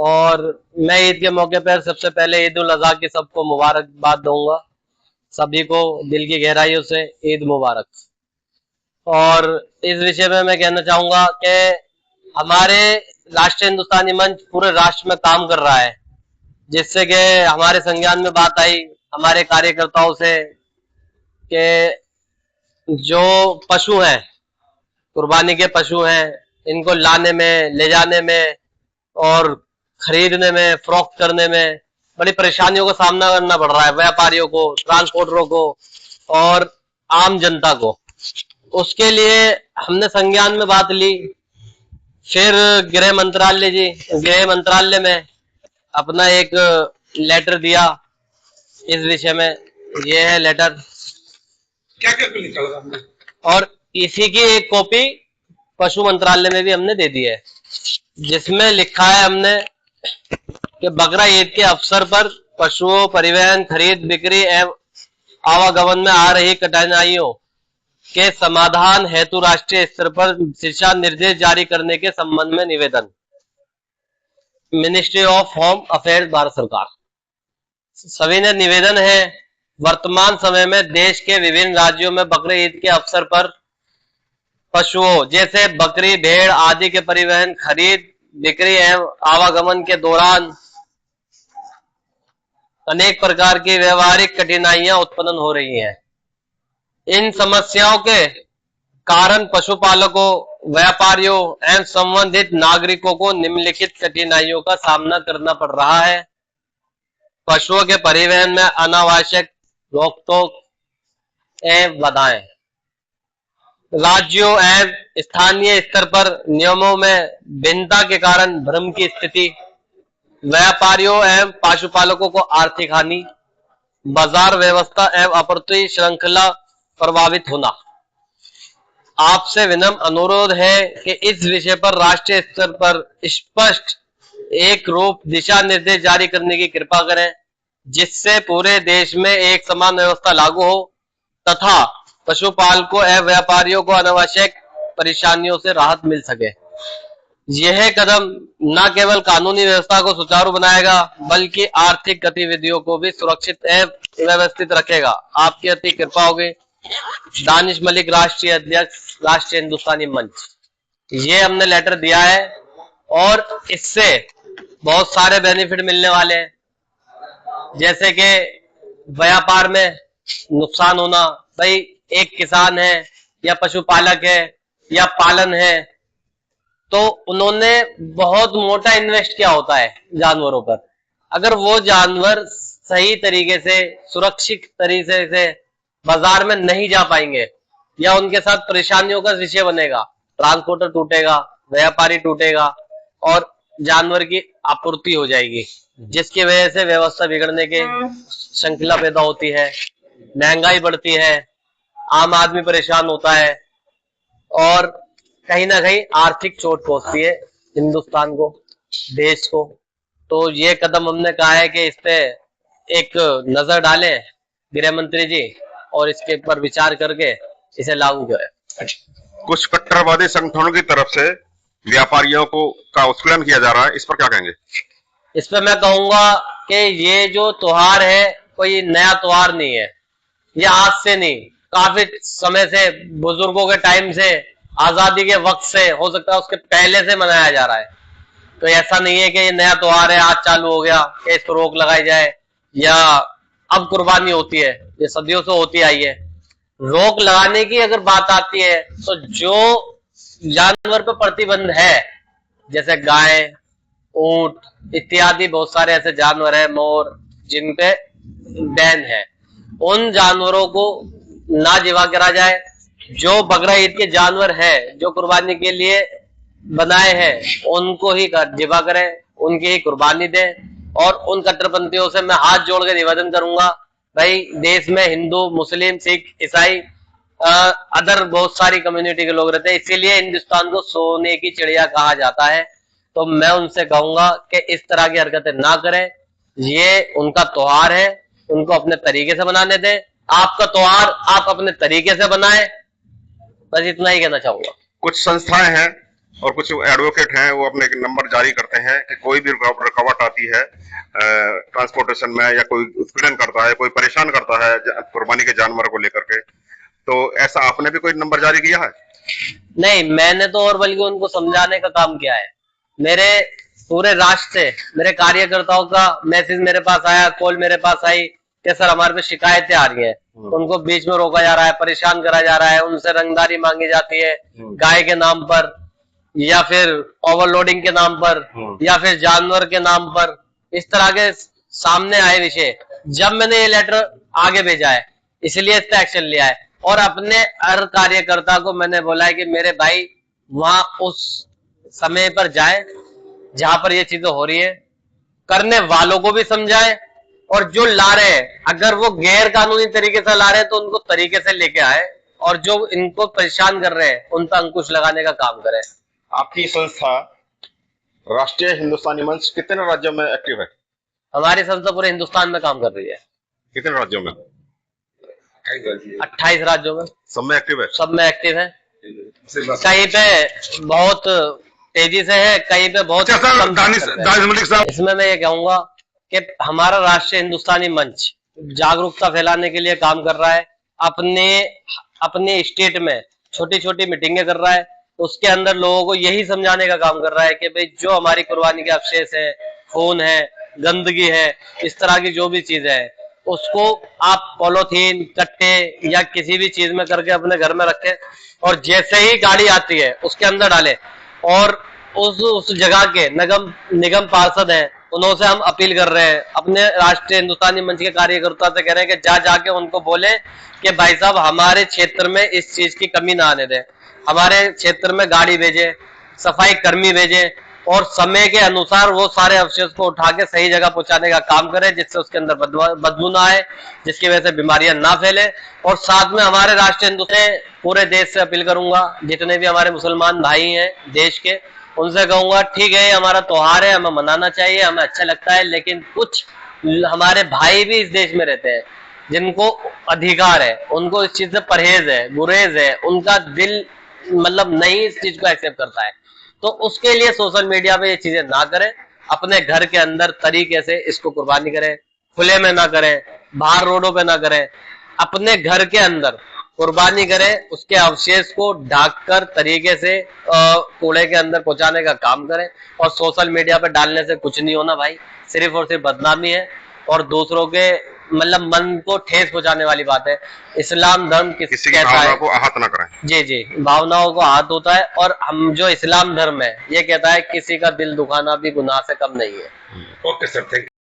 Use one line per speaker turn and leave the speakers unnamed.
और मैं ईद के मौके पर सबसे पहले ईद उल अजहा की सबको मुबारकबाद दूंगा। सभी को दिल की गहराइयों से ईद मुबारक। और इस विषय में मैं कहना चाहूंगा कि हमारे राष्ट्रीय हिंदुस्तानी मंच पूरे राष्ट्र में काम कर रहा है, जिससे कि हमारे संज्ञान में बात आई हमारे कार्यकर्ताओं से कि जो पशु हैं, कुर्बानी के पशु हैं, इनको लाने में, ले जाने में और खरीदने में, फरोख्त करने में बड़ी परेशानियों का सामना करना पड़ रहा है, व्यापारियों को, ट्रांसपोर्टरों को और आम जनता को। उसके लिए हमने संज्ञान में बात ली। फिर गृह मंत्रालय में अपना एक लेटर दिया इस विषय में। ये है लेटर।
क्या क्या निकल हमने,
और इसी की एक कॉपी पशु मंत्रालय में भी हमने दे दी है, जिसमें लिखा है हमने कि बकरा ईद के अवसर पर पशुओं, परिवहन, खरीद, बिक्री एवं आवागमन में आ रही कठिनाइयों के समाधान हेतु राष्ट्रीय स्तर पर दिशा निर्देश जारी करने के संबंध में निवेदन। Ministry of home affairs, Bharat सरकार। सभी ने निवेदन है, वर्तमान समय में देश के विभिन्न राज्यों में बकरे ईद के अवसर पर पशुओं जैसे बकरी, भेड़ आदि के परिवहन, खरीद, बिक्री एवं आवागमन के दौरान अनेक प्रकार की व्यवहारिक कठिनाइयां उत्पन्न हो रही हैं। इन समस्याओं के कारण पशुपालकों, व्यापारियों एवं संबंधित नागरिकों को निम्नलिखित कठिनाइयों का सामना करना पड़ रहा है। पशुओं के परिवहन में अनावश्यक रोक-टोक एवं बाधाएं, राज्यों एवं स्थानीय स्तर पर नियमों में भिन्नता के कारण भ्रम की स्थिति, व्यापारियों एवं पशुपालकों को आर्थिक हानि, बाजार व्यवस्था एवं आपूर्ति श्रृंखला प्रभावित होना। आपसे विनम्र अनुरोध है कि इस विषय पर राष्ट्रीय स्तर पर स्पष्ट एक रूप दिशा निर्देश जारी करने की कृपा करें, जिससे पूरे देश में एक समान व्यवस्था लागू हो तथा पशुपालकों एवं व्यापारियों को अनावश्यक परेशानियों से राहत मिल सके। यह कदम न केवल कानूनी व्यवस्था को सुचारू बनाएगा, बल्कि आर्थिक गतिविधियों को भी सुरक्षित एवं व्यवस्थित रखेगा। आपकी अति कृपा होगी। दानिश मलिक, राष्ट्रीय अध्यक्ष, राष्ट्रीय हिंदुस्तानी मंच। ये हमने लेटर दिया है और इससे बहुत सारे बेनिफिट मिलने वाले हैं, जैसे कि व्यापार में नुकसान होना। भाई एक किसान है या पशुपालक है या पालन है, तो उन्होंने बहुत मोटा इन्वेस्ट किया होता है जानवरों पर। अगर वो जानवर सही तरीके से, सुरक्षित तरीके से बाजार में नहीं जा पाएंगे या उनके साथ परेशानियों का विषय बनेगा, ट्रांसपोर्टर टूटेगा, व्यापारी टूटेगा और जानवर की आपूर्ति हो जाएगी, जिसकी वजह से व्यवस्था बिगड़ने के श्रृंखला पैदा होती है, महंगाई बढ़ती है, आम आदमी परेशान होता है और कहीं ना कहीं आर्थिक चोट पहुंचती है हिंदुस्तान को, देश को। तो ये कदम हमने कहा है कि इस पे एक नजर डालें गृह मंत्री जी और इसके ऊपर विचार करके इसे लागू करें।
कुछ कट्टरवादी संगठनों की तरफ से व्यापारियों को का उत्पीड़न किया जा रहा है, इस पर क्या कहेंगे?
इस पर मैं कहूंगा कि ये जो त्योहार है कोई नया त्योहार नहीं है, ये आज से नहीं, काफी समय से, बुजुर्गों के टाइम से, आजादी के वक्त से, हो सकता है उसके पहले से मनाया जा रहा है। तो ऐसा नहीं है कि ये नया त्योहार है आज चालू हो गया कि इस पर रोक लगाई जाए या अब कुर्बानी होती है, ये सदियों से होती आई है। रोक लगाने की अगर बात आती है तो जो जानवर पर प्रतिबंध है, जैसे गाय, ऊंट इत्यादि बहुत सारे ऐसे जानवर है, मोर, जिन पे बैन है, उन जानवरों को ना जिवा करा जाए। जो बकरा ईद के जानवर है जो कुर्बानी के लिए बनाए हैं उनको ही जिवा करें, उनकी ही कुर्बानी दें। और उन कट्टरपंथियों से मैं हाथ जोड़ के निवेदन करूंगा, भाई देश में हिंदू, मुस्लिम, सिख, ईसाई, अदर बहुत सारी कम्युनिटी के लोग रहते हैं, इसीलिए हिंदुस्तान को सोने की चिड़िया कहा जाता है। तो मैं उनसे कहूंगा कि इस तरह की हरकतें ना करें, ये उनका त्योहार है, उनको अपने तरीके से बनाने दें। आपका त्योहार आप अपने तरीके से बनाएं, बस इतना ही कहना चाहूंगा।
कुछ संस्थाएं हैं और कुछ एडवोकेट हैं वो अपने नंबर जारी करते हैं कि कोई भी रुकावट आती है ट्रांसपोर्टेशन में, या कोई उत्पीड़न करता है, कोई परेशान करता है कुर्बानी के जानवर को लेकर के, तो ऐसा आपने भी कोई नंबर जारी किया है?
नहीं, मैंने तो और बल्कि उनको समझाने का काम किया है। मेरे पूरे राष्ट्र से मेरे कार्यकर्ताओं का मैसेज मेरे पास आया, कॉल मेरे पास आई कि सर हमारे पे शिकायतें आ रही हैं, उनको बीच में रोका जा रहा है, परेशान करा जा रहा है, उनसे रंगदारी मांगी जाती है गाय के नाम पर, या फिर ओवरलोडिंग के नाम पर, या फिर जानवर के नाम पर। इस तरह के सामने आए विषय, जब मैंने ये लेटर आगे भेजा है इसलिए इस पर एक्शन लिया है। और अपने हर कार्यकर्ता को मैंने बोला है कि मेरे भाई वहां उस समय पर जाए जहां पर ये चीजें हो रही है, करने वालों को भी समझाए, और जो ला रहे हैं अगर वो गैर कानूनी तरीके से ला रहे हैं तो उनको तरीके से लेके आए, और जो इनको परेशान कर रहे हैं उन पर अंकुश लगाने का काम करें।
आपकी संस्था राष्ट्रीय हिंदुस्तानी मंच कितने राज्यों में एक्टिव है?
हमारी संस्था पूरे हिंदुस्तान में काम कर रही है।
कितने राज्यों में?
28 राज्यों में।
सब में एक्टिव है? सब
में एक्टिव है। कहीं पे बहुत तेजी से है, कहीं पे बहुत कम। इसमें मैं ये कहूंगा कि हमारा राष्ट्रीय हिंदुस्तानी मंच जागरूकता फैलाने के लिए काम कर रहा है। अपने स्टेट में छोटी छोटी मीटिंगें कर रहा है, उसके अंदर लोगों को यही समझाने का काम कर रहा है कि भाई जो हमारी कुर्बानी के अवशेष है, खून है, गंदगी है, इस तरह की जो भी चीजें है, उसको आप पॉलीथीन, कट्टे या किसी भी चीज में करके अपने घर में रखें, और जैसे ही गाड़ी आती है उसके अंदर डालें। और उस जगह के निगम पार्षद हैं, उनसे हम अपील कर रहे हैं, अपने राष्ट्रीय हिंदुस्तानी मंच के कार्यकर्ता से कह रहे हैं कि जाके उनको बोले कि भाई साहब हमारे क्षेत्र में इस चीज की कमी ना आने दें, हमारे क्षेत्र में गाड़ी भेजे, सफाई कर्मी भेजे, और समय के अनुसार वो सारे अवशेष को उठा के सही जगह पहुंचाने का काम करें, जिससे उसके अंदर बदबू ना आए, जिसकी वजह से बीमारियां ना फैले। और साथ में हमारे राष्ट्रीय हिंदू से पूरे देश से अपील करूंगा, जितने भी हमारे मुसलमान भाई हैं देश के, उनसे कहूंगा ठीक है हमारा त्योहार है, हमें मनाना चाहिए, हमें अच्छा लगता है, लेकिन कुछ हमारे भाई भी इस देश में रहते हैं जिनको अधिकार है, उनको इस चीज से परहेज है, गुरेज है, उनका दिल मतलब नहीं इस चीज को एक्सेप्ट करता है। तो उसके लिए सोशल मीडिया पे ये चीजें ना करें, अपने घर के अंदर तरीके से इसको कुर्बानी करें, खुले में ना करें, बाहर रोडों पे ना करें, अपने घर के अंदर कुर्बानी करें, उसके अवशेष को ढककर तरीके से कूड़े के अंदर पहुंचाने का काम करें। और सोशल मीडिया पे डालने से कुछ नहीं होना भाई, सिर्फ और सिर्फ बदनामी है और दूसरों के मतलब मन को ठेस पहुंचाने वाली बात है। इस्लाम धर्म किसी की भावनाओं को आहत ना करें। जी, भावनाओं को आहत होता है, और हम जो इस्लाम धर्म है ये कहता है किसी का दिल दुखाना भी गुनाह से कम नहीं है। Okay sir, thank you.